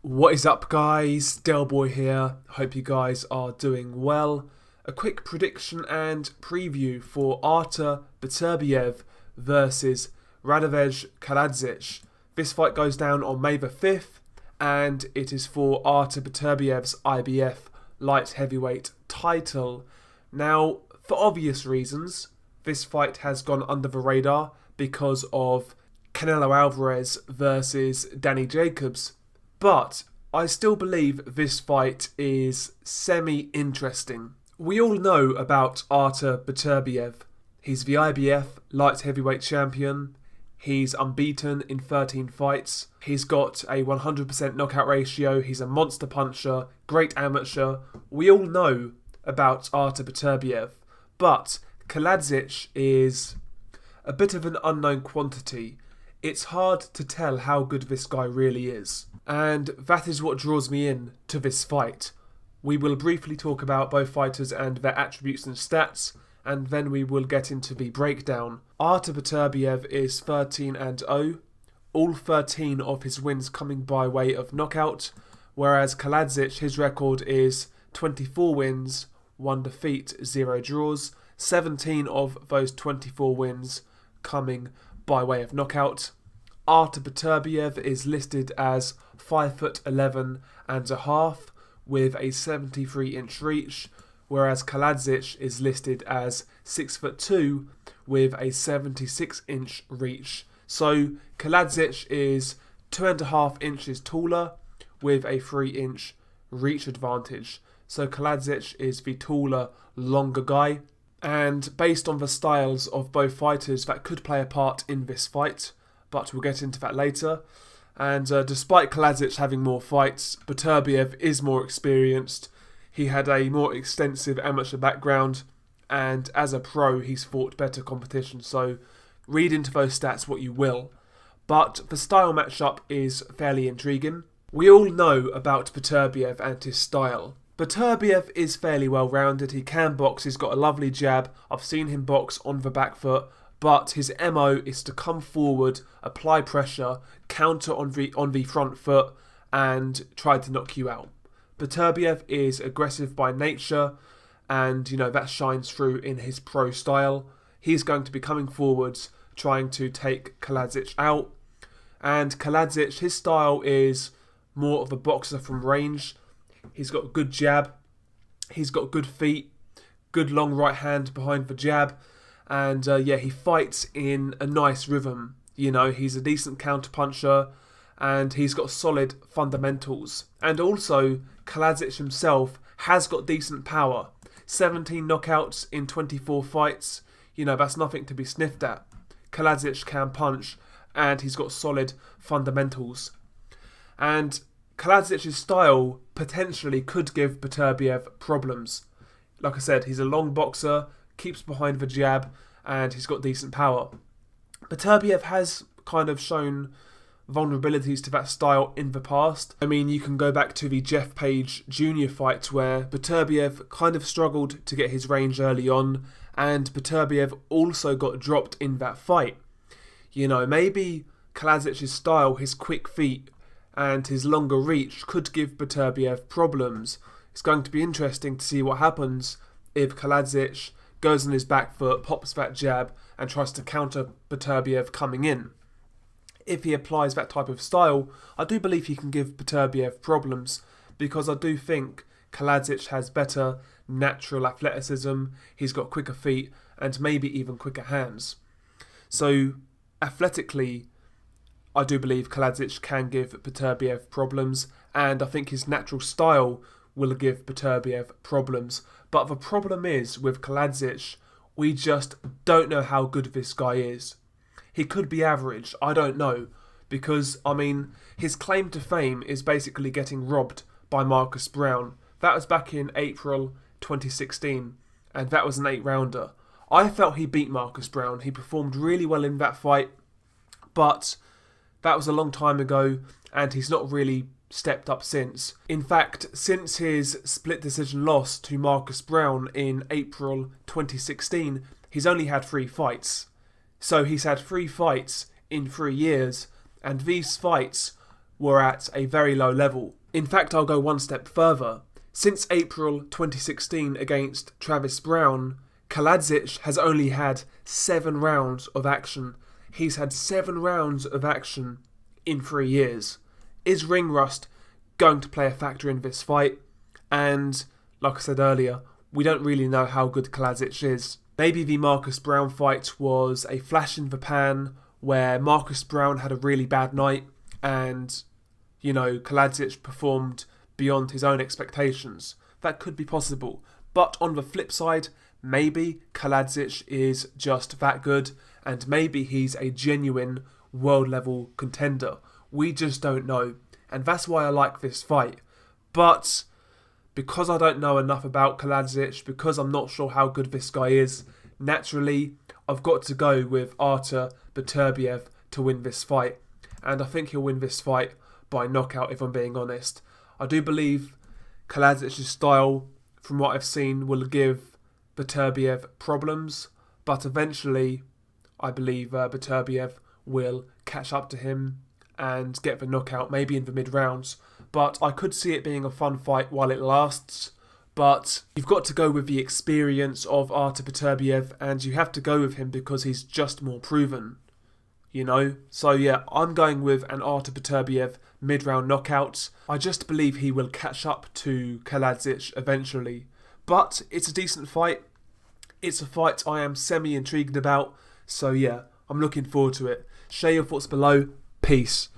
What is up, guys? Delboy here. Hope you guys are doing well. A quick prediction and preview for Artur Beterbiev versus Radivoje Kalajdzic. This fight goes down on May the 5th, and it is for Artur Beterbiev's IBF light heavyweight title. Now, for obvious reasons, this fight has gone under the radar because of Canelo Alvarez versus Danny Jacobs. But I still believe this fight is semi-interesting. We all know about Artur Beterbiev. He's the IBF light heavyweight champion. He's unbeaten in 13 fights. He's got a 100% knockout ratio. He's a monster puncher, great amateur. We all know about Artur Beterbiev. But Kalajdzic is a bit of an unknown quantity. It's hard to tell how good this guy really is. And that is what draws me in to this fight. We will briefly talk about both fighters and their attributes and stats, and then we will get into the breakdown. Artur Beterbiev is 13-0, all 13 of his wins coming by way of knockout, whereas Kalajdzic, his record is 24 wins, 1 defeat, 0 draws, 17 of those 24 wins coming by way of knockout. Artur Beterbiev is listed as 5'11.5" with a 73-inch reach, whereas Kalajdzic is listed as 6'2" with a 76-inch reach. So Kalajdzic is 2.5 inches taller with a 3-inch reach advantage. So Kalajdzic is the taller, longer guy. And based on the styles of both fighters, that could play a part in this fight, but we'll get into that later. And despite Kalajdzic having more fights, Beterbiev is more experienced. He had a more extensive amateur background, and as a pro, he's fought better competition. So read into those stats what you will. But the style matchup is fairly intriguing. We all know about Beterbiev and his style. Beterbiev is fairly well-rounded. He can box. He's got a lovely jab. I've seen him box on the back foot. But his MO is to come forward, apply pressure, counter on the front foot, and try to knock you out. Beterbiev is aggressive by nature, and that shines through in his pro style. He's going to be coming forwards, trying to take Kalajdzic out. And Kalajdzic, his style is more of a boxer from range. He's got a good jab. He's got good feet, good long right hand behind the jab. And he fights in a nice rhythm. He's a decent counter-puncher, and he's got solid fundamentals. And also, Kalajdzic himself has got decent power. 17 knockouts in 24 fights. That's nothing to be sniffed at. Kalajdzic can punch, and he's got solid fundamentals. And Kalajdzic's style potentially could give Beterbiev problems. Like I said, he's a long boxer, keeps behind the jab, and he's got decent power. Beterbiev has kind of shown vulnerabilities to that style in the past. I mean, you can go back to the Jeff Page Jr. fight where Beterbiev kind of struggled to get his range early on, and Beterbiev also got dropped in that fight. Maybe Kalajdzic's style, his quick feet, and his longer reach could give Beterbiev problems. It's going to be interesting to see what happens if Kalajdzic goes on his back foot, pops that jab, and tries to counter Beterbiev coming in. If he applies that type of style, I do believe he can give Beterbiev problems, because I do think Kalajdzic has better natural athleticism, he's got quicker feet, and maybe even quicker hands. So, athletically, I do believe Kalajdzic can give Beterbiev problems, and I think his natural style will give Beterbiev problems. But the problem is, with Kalajdzic, we just don't know how good this guy is. He could be average, I don't know. Because, his claim to fame is basically getting robbed by Marcus Brown. That was back in April 2016, and that was an 8-rounder. I felt he beat Marcus Brown. He performed really well in that fight, but that was a long time ago, and he's not really stepped up since. In fact, since his split decision loss to Marcus Brown in April 2016, he's only had 3 fights. So he's had 3 fights in 3 years, and these fights were at a very low level. In fact, I'll go one step further. Since April 2016 against Travis Browne, Kalajdzic has only had 7 rounds of action. He's had 7 rounds of action in 3 years. Is ring rust going to play a factor in this fight? And, like I said earlier, we don't really know how good Kalajdzic is. Maybe the Marcus Browne fight was a flash in the pan where Marcus Browne had a really bad night and, Kalajdzic performed beyond his own expectations. That could be possible. But on the flip side, maybe Kalajdzic is just that good and maybe he's a genuine world level contender. We just don't know. And that's why I like this fight. But because I don't know enough about Kalajdzic, because I'm not sure how good this guy is, naturally, I've got to go with Artur Beterbiev to win this fight. And I think he'll win this fight by knockout, if I'm being honest. I do believe Kalajdzic's style, from what I've seen, will give Beterbiev problems. But eventually, I believe Beterbiev will catch up to him and get the knockout, maybe in the mid-rounds. But I could see it being a fun fight while it lasts. But you've got to go with the experience of Artur Beterbiev, and you have to go with him because he's just more proven, So yeah, I'm going with an Artur Beterbiev mid-round knockout. I just believe he will catch up to Kalajdzic eventually. But it's a decent fight. It's a fight I am semi-intrigued about. So yeah, I'm looking forward to it. Share your thoughts below. Peace.